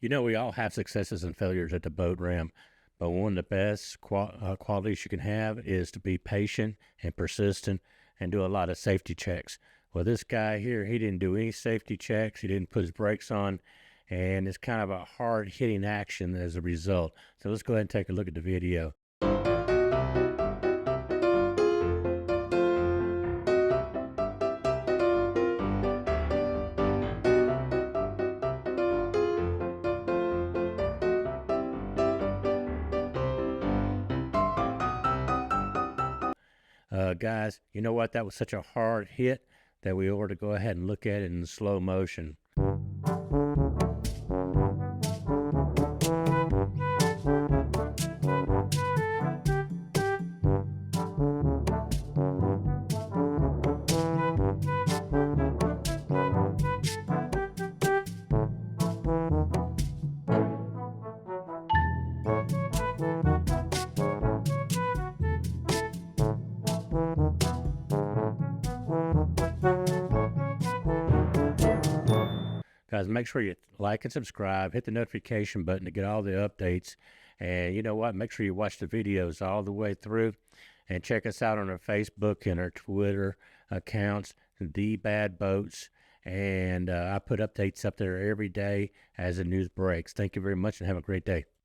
We all have successes and failures at the boat ramp, but one of the best qualities you can have is to be patient and persistent and do a lot of safety checks. Well, this guy here, he didn't do any safety checks. He didn't put his brakes on, and it's kind of a hard hitting action as a result. So let's go ahead and take a look at the video. Guys, you know what? That was such a hard hit that we ought to go ahead and look at it in slow motion. Guys, make sure you like and subscribe, hit the notification button to get all the updates. And you know what? Make sure you watch the videos all the way through and check us out on our Facebook and our Twitter accounts, The Bad Boats. And I put updates up there every day as the news breaks. Thank you very much and have a great day.